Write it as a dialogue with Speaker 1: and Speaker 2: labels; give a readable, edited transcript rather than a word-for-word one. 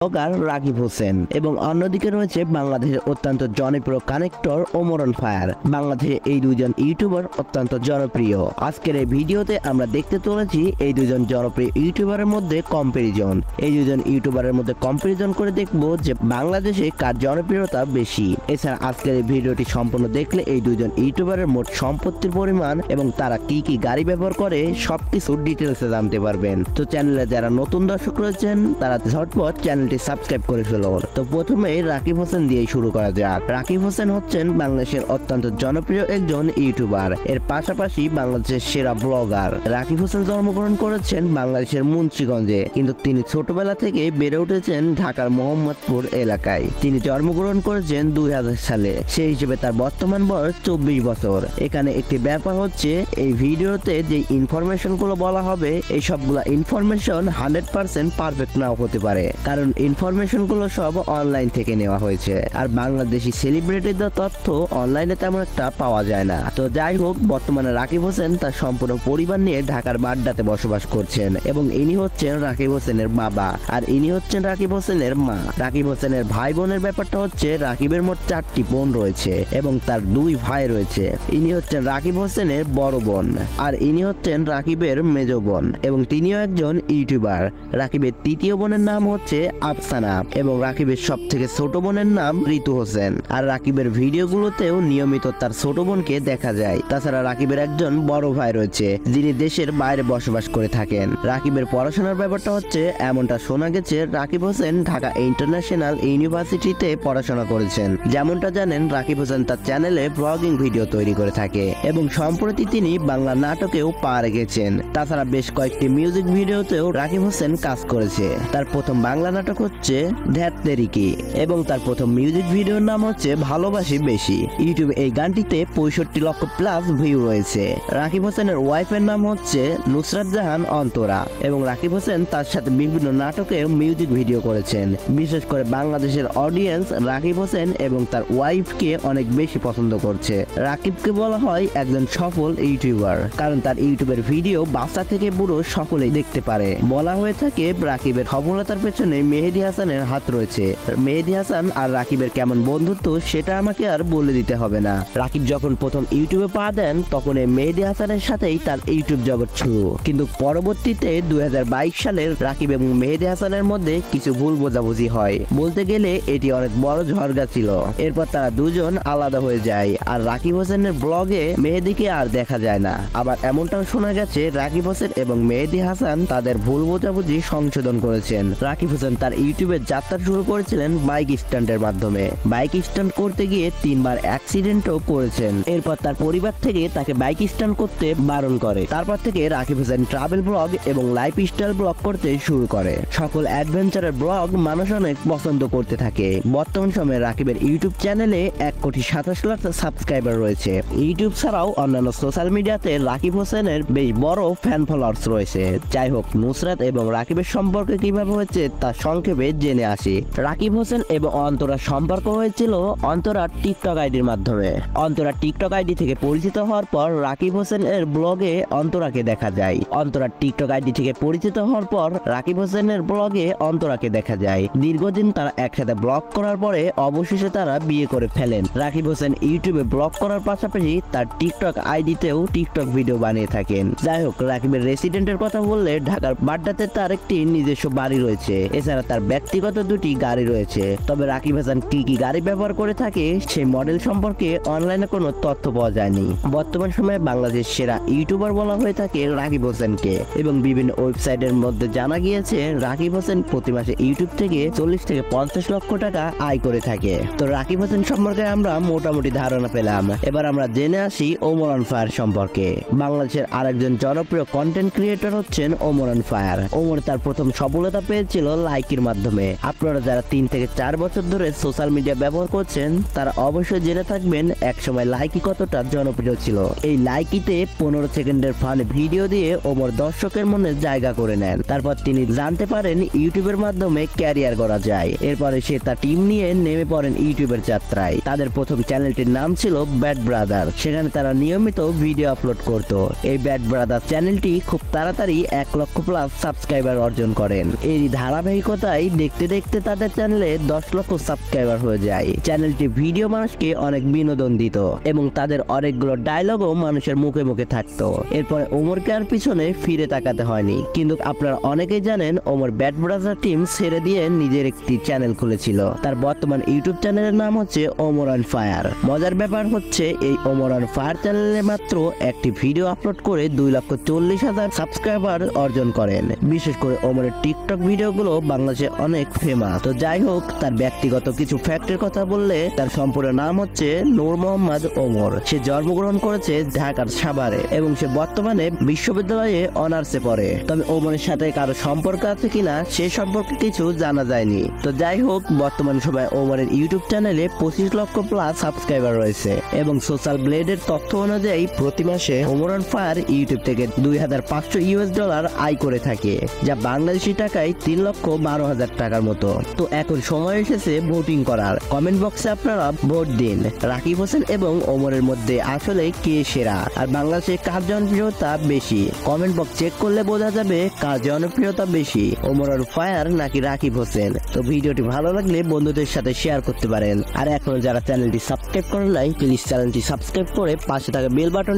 Speaker 1: Blogger Rakib Hossain এবং অন্যদিকে রয়েছে বাংলাদেশের অত্যন্ত জনপ্রিয় কানেক্টর ওমর অন ফায়ার। বাংলাদেশে এই দুইজন ইউটিউবার অত্যন্ত জনপ্রিয়। আজকের এই ভিডিওতে আমরা দেখতে চলেছি এই দুজন জনপ্রিয় ইউটিউবারের মধ্যে কম্পারিজন। এই দুজন ইউটিউবারের মধ্যে কম্পারিজন করে দেখব যে বাংলাদেশে কার জনপ্রিয়তা বেশি। এছাড়া আজকের এই ভিডিওটি সম্পূর্ণ দেখলে এই দুজন ইউটিউবারের মোট সম্পত্তির পরিমাণ এবং তারা কি কি গাড়ি ব্যবহার করে সবকিছু ডিটেলসে জানতে পারবেন। তো চ্যানেলে যারা নতুন দর্শক রয়েছেন তারা ঝটপট চ্যানেলটি সাবস্ক্রাইব করে ফেলুন। তো প্রথমে রাকিব হোসেন দিয়ে শুরু করা যাক। রাকিব হোসেন হচ্ছেন বাংলাদেশের অত্যন্ত জনপ্রিয় একজন ইউটিউবার, এর পাশাপাশি বাংলাদেশের সেরা ব্লগার। রাকিব হোসেন জন্মগ্রহণ করেছেন বাংলাদেশের মুন্সিগঞ্জে, কিন্তু তিনি ছোটবেলা থেকে বেড়ে উঠেছেন ঢাকার মোহাম্মদপুর এলাকায়। তিনি জন্মগ্রহণ করেছেন 2000 সালে, সেই হিসেবে তার বর্তমান বয়স 24 বছর। এখানে একটি ব্যাপার হচ্ছে, এই ভিডিওতে যে ইনফরমেশন গুলো বলা হবে এই সবগুলো ইনফরমেশন 100% পারফেক্ট নাও হতে পারে, কারণ ইনফরমেশন গুলো সব অনলাইন থেকে নেওয়া হয়েছে। আর বাংলাদেশি সেলিব্রিটিদের তথ্য অনলাইনে তেমন একটা পাওয়া যায় না। তো যাই হোক, বর্তমানে রাকিব হোসেন তার সম্পূর্ণ পরিবার নিয়ে ঢাকার বাড্ডাতে বসবাস করছেন এবং ইনি হচ্ছেন রাকিব হোসেনের বাবা আর ইনি হচ্ছেন রাকিব হোসেনের মা। রাকিব হোসেনের ভাই বোনের ব্যাপারটা হচ্ছে, রাকিবের মোট 4টি বোন রয়েছে এবং তার 2 ভাই রয়েছে। ইনি হচ্ছেন রাকিব হোসেনের বড় বোন আর ইনি হচ্ছেন রাকিবের মেজ বোন এবং তিনিও একজন ইউটিউবার। রাকিবের তৃতীয় বোনের নাম হচ্ছে আফসানা এবং রাকিবের সব থেকে ছোট বোনের নাম ঋতু হোসেন। আর রাকিবের ভিডিওগুলোতেও নিয়মিত তার ছোট বোনকে দেখা যায়। তাছাড়া রাকিবের একজন বড় ভাই রয়েছে যিনি দেশের বাইরে বসবাস করে থাকেন। রাকিবের পড়াশোনার ব্যাপারটা হচ্ছে, এমনটা শোনা গেছে রাকিব হোসেন ঢাকা ইন্টারন্যাশনাল ইউনিভার্সিটিতে পড়াশোনা করেছেন। যেমনটা জানেন, রাকিব হোসেন তার চ্যানেলে ব্লগিং ভিডিও তৈরি করে থাকে এবং সম্প্রতি তিনি বাংলা নাটকেও পা রেখেছেন। তাছাড়া বেশ কয়েকটি মিউজিক ভিডিওতেও রাকিব হোসেন কাজ করেছে। তার প্রথম বাংলা নাটক হচ্ছে ধ্যাত তেরিকি এবং তার প্রথম মিউজিক ভিডিওর নাম হচ্ছে ভালোবাসি বেশি। ইউটিউবে এই গানটিতে 65 লক্ষ প্লাস ভিউ রয়েছে। রাকিব হোসেনের ওয়াইফের নাম হচ্ছে নুসরাত জাহান অন্তরা এবং রাকিব হোসেন তার সাথে বিভিন্ন নাটকে মিউজিক ভিডিও করেছেন। বিশেষ করে বাংলাদেশের অডিয়েন্স রাকিব হোসেন এবং তার ওয়াইফকে অনেক বেশি পছন্দ করছে। রাকিবকে বলা হয় একজন সফল ইউটিউবার, কারণ তার ইউটিউবের ভিডিও বাচ্চা থেকে বুড়ো সকলেই দেখতে পারে। বলা হয়ে থাকে রাকিবের সফলতার পেছনে মেহেদী হাসানের হাত রয়েছে। মেহেদী হাসান আর রাকিবের কেমন বন্ধুত্ব সেটা আমাকে আর বলে দিতে হবে না। রাকিব যখন প্রথম ইউটিউবে পা দেন তখন এই মেহেদী হাসানের সাথেই তার ইউটিউব জগৎ শুরু, কিন্তু পরবর্তীতে 2022 সালের রাকিব এবং মেহেদী হাসানের মধ্যে কিছু ভুল বোঝাবুঝি হয়। বলতে গেলে এটি অনেক বড় ঝড়গা ছিল। এরপর তারা দুজন আলাদা হয়ে যায় আর রাকিব হোসেনের ব্লগে মেহেদীকে আর দেখা যায় না। আবার এমনটাও শোনা গেছে রাকিব হোসেন এবং মেহেদী হাসান তাদের ভুল বোঝাবুঝি সংশোধন করেছেন। রাকিব হোসেন তার ইউটিউবের যাত্রা শুরু করেছিলেন বাইক স্ট্যান্ডের মাধ্যমে। বাইক স্ট্যান্ড করতে গিয়ে 3 বার অ্যাক্সিডেন্টও করেছেন। এরপর তার পরিবার থেকে তাকে বাইক স্ট্যান্ড করতে বারণ করে। তারপর থেকে রাকিব হোসেন ট্রাভেল ব্লগ এবং লাইফস্টাইল ব্লগ করতে শুরু করে। সকল অ্যাডভেঞ্চারের ব্লগ মানুষ অনেক পছন্দ করতে থাকে। বর্তমান সময়ে রাকিবের ইউটিউব চ্যানেলে 1,27,00,000 সাবস্ক্রাইবার রয়েছে। ইউটিউব ছাড়াও অন্যান্য সোশ্যাল মিডিয়াতে রাকিব হোসেনের বেশ বড় ফ্যান ফলোয়ার্স রয়েছে। যাই হোক, নুসরাত এবং রাকিবের সম্পর্কে কিভাবে হয়েছে তা সংক্ষেপে জেনে আসি। রাকিব হোসেন এবং অন্তরার সম্পর্ক হয়েছিল অন্তরার টিকটক আইডির মাধ্যমে। অন্তরার টিকটক আইডি থেকে পরিচিত হওয়ার পর রাকিব হোসেন এর ব্লগে অন্তরাকে দেখা যায়। অন্তরার টিকটক আইডি থেকে পরিচিত হওয়ার পর রাকিব হোসেনের ব্লগে অন্তরাকে দেখা যায়। দীর্ঘদিন তারা একসাথে ব্লগ করার পরে অবশেষে তারা বিয়ে করে ফেলেন। রাকিব হোসেন ইউটিউবে ব্লগ করার পাশাপাশি তার টিকটক আইডিতেও টিকটক ভিডিও বানিয়ে থাকেন। যাই হোক, রাকিবের রেসিডেন্টের কথা বললে ঢাকার বাড্ডাতে তার একটি নিজস্ব বাড়ি রয়েছে। এছাড়া তার ব্যক্তিগত 2টি গাড়ি রয়েছে। তবে রাকিব হাসান কি কি গাড়ি ব্যবহার করে থাকে সেই মডেল সম্পর্কে অনলাইনে কোনো তথ্য পাওয়া যায়নি। বর্তমান সময়ে বাংলাদেশের সেরা ইউটিউবার বলা হয়ে থাকে রাকিব হোসেনকে এবং বিভিন্ন ওয়েবসাইটের মধ্যে জানা গিয়েছে রাকিব হোসেন প্রতি মাসে ইউটিউব থেকে 40 থেকে 50 লক্ষ টাকা আয় করে থাকে। তো রাকিব হোসেন সম্পর্কে আমরা মোটামুটি ধারণা পেলাম। এবার আমরা জেনে আসি ওমর অন ফায়ার সম্পর্কে। বাংলাদেশের আরেকজন জনপ্রিয় কন্টেন্ট ক্রিয়েটর হচ্ছেন ওমর অন ফায়ার। ওমর তার প্রথম সফলতা পেয়েছিল লাইকের মাধ্যমে। আপনারা যারা 3 থেকে 4 বছর ধরে সোশ্যাল মিডিয়া ব্যবহার করছেন তারা অবশ্যই জেনে থাকবেন একসময় লাইকি কতটা জনপ্রিয় ছিল। এই লাইকিতে 15 সেকেন্ডের ফান ভিডিও দিয়ে ওমর দর্শকের মনে জায়গা করে নেন। তারপর তিনি জানতে পারেন ইউটিউবের মাধ্যমে ক্যারিয়ার করা যায়। এরপরে সে তার টিম নিয়ে নেমে পড়েন ইউটিউবের যাত্রায়। তাদের প্রথম চ্যানেলটির নাম ছিল ব্যাড ব্রাদার। সেখানে তারা নিয়মিত ভিডিও আপলোড করত। এই ব্যাড ব্রাদার চ্যানেলটি খুব তাড়াতাড়ি 1 লক্ষ প্লাস সাবস্ক্রাইবার অর্জন করেন। এই ধারাবাহিকতা অবস্থায় দেখতে দেখতে তাদের চ্যানেলে 10 লক্ষ সাবস্ক্রাইবার হয়ে যায়। চ্যানেলটি ভিডিও মানুষকে অনেক বিনোদন দিত এবং তাদের অনেকগুলো ডায়লগও মানুষের মুখে মুখে থাকতো। এরপরে ওমরকে আর পিছনে ফিরে তাকাতে হয়নি। কিন্তু আপনারা অনেকেই জানেন ওমর ব্যাড ব্রাদার টিম ছেড়ে দিয়ে নিজের একটি চ্যানেল খুলেছিল। তার বর্তমান ইউটিউব চ্যানেলের নাম হচ্ছে ওমর অন ফায়ার। মজার ব্যাপার হচ্ছে এই ওমর অন ফায়ার চ্যানেলে মাত্র একটি ভিডিও আপলোড করে 2,40,000 সাবস্ক্রাইবার অর্জন করেন। বিশেষ করে ওমরের টিকটক ভিডিওগুলো বাংলাদেশে অনেক ফেমাস। তো যাই হোক, তার ব্যক্তিগত কিছু ফ্যাক্টের কথা বললে তার সম্পূর্ণ নাম হচ্ছে নূর মোহাম্মদ ওমর। সে জন্মগ্রহণ করেছে ঢাকার সাভারে এবং সে বর্তমানে বিশ্ববিদ্যালয়ে অনার্সে পড়ে। তবে ওমরের সাথে কারো সম্পর্ক আছে কিনা সে সম্পর্কে কিছু জানা যায়নি। তো যাই হোক, বর্তমান সময় ওমরের ইউটিউব চ্যানেলে 25 লক্ষ প্লাস সাবস্ক্রাইবার রয়েছে এবং সোশ্যাল ব্লেডের তথ্য অনুযায়ী প্রতি মাসে ওমর অন ফায়ার ইউটিউব থেকে $2,500 আয় করে থাকে, যা বাংলাদেশি টাকায় 3,12,000 টাকার মতো। তো এখন সময় এসেছে ভোটিং করার। কমেন্ট বক্সে আপনারা ভোট দিন, রাকিব হোসেন এবং ওমরের মধ্যে আসলে কে সেরা আর বাংলাদেশে কার জনপ্রিয়তা বেশি। কমেন্ট বক্স চেক করলে বোঝা যাবে কার জনপ্রিয়তা বেশি, ওমর অন ফায়ার নাকি রাকিব হোসেন। তো ভিডিওটি ভালো লাগলে বন্ধুদের সাথে শেয়ার করতে পারেন। আর এখন যারা চ্যানেলটি সাবস্ক্রাইব করেন নাই, প্লিজ চ্যানেলটি সাবস্ক্রাইব করে পাশে থাকা বেল বাটন